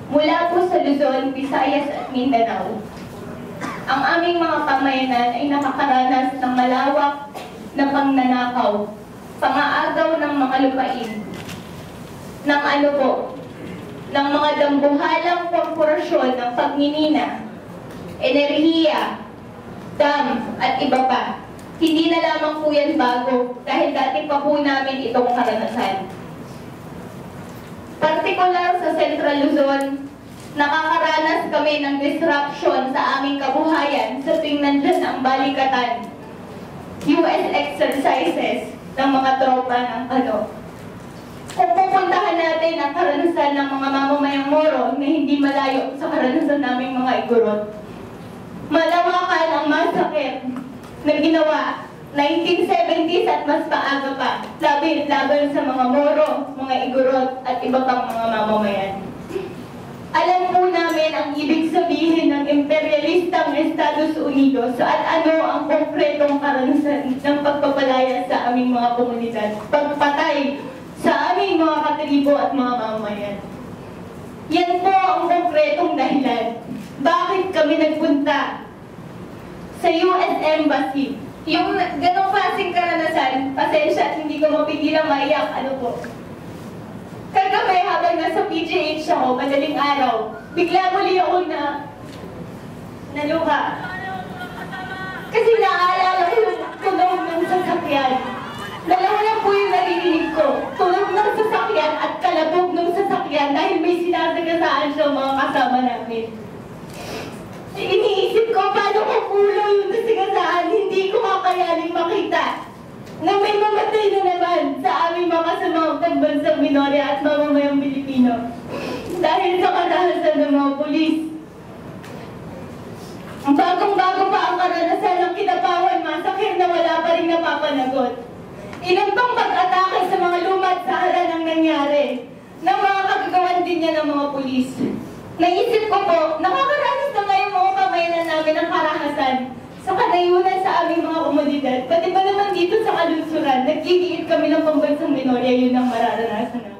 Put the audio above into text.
Mula po sa Luzon, Visayas at Mindanao, ang aming mga pamayanan ay nakakaranas ng malawak na pangnanakaw, pangaagaw ng mga lupain, ng ng mga dambuhalang korporasyon ng pagninina, enerhiya, dam, at iba pa. Hindi na lamang po yan bago dahil dati pa po namin itong karanasan. Partikular sa Central Luzon, nakakaranas kami ng disruption sa aming kabuhayan sa tuwing nandyan ang balikatan, US exercises ng mga tropa ng Kano. Kung pupuntahan natin ang karanasan ng mga mamamayang Moro na hindi malayo sa karanasan naming mga Igorot, malawakan ang masakit na ginawa 1970s at mas paaga pa, laban sa mga Moro, mga Igorot at iba pang mga mamamayan. Alam po namin ang ibig sabihin ng imperialistang Estados Unidos at ano ang konkretong karanasan ng pagpapalaya sa aming mga komunidad, pagpatay sa aming mga katribo at mga mamamayan. Yan po ang konkretong dahilan. Bakit kami nagpunta sa US Embassy? Yung ganong klaseng karanasan, pasensya at hindi ko mapigilang maiyak, kagabi habang nasa PGH ako, madaling araw, bigla muli ako naluha. Kasi naaalala ko yung tunog ng sasakyan. Dalawa lang po yung naririnig ko. Tunog ng sasakyan at kalabog ng sasakyan dahil may sinasagasaan siya mga kasama namin. Iniisip ko paano kung ulo yung nasigasaan, hindi ko kakayanin makita na may mamatay na naman sa aming mga kasamang pagbansang minorya at mamamayang Pilipino dahil sa karahasan ng mga pulis. Bagong-bago pa ang karanasan ng Kinapawan Massacre na wala pa rin napapanagot. Ilang pang pag-atake sa mga lumad sa harap ng nangyari ng mga kagagawan din niya ng mga pulis. Naisip ko po, nakakaranas na ngayon mga pamayanan namin ng karahasan sa kanayunan sa aming mga komunidad. Pati ba naman dito sa kalunsuran, naggigiit kami ng pambansang minorya, yun ang mararanasan namin.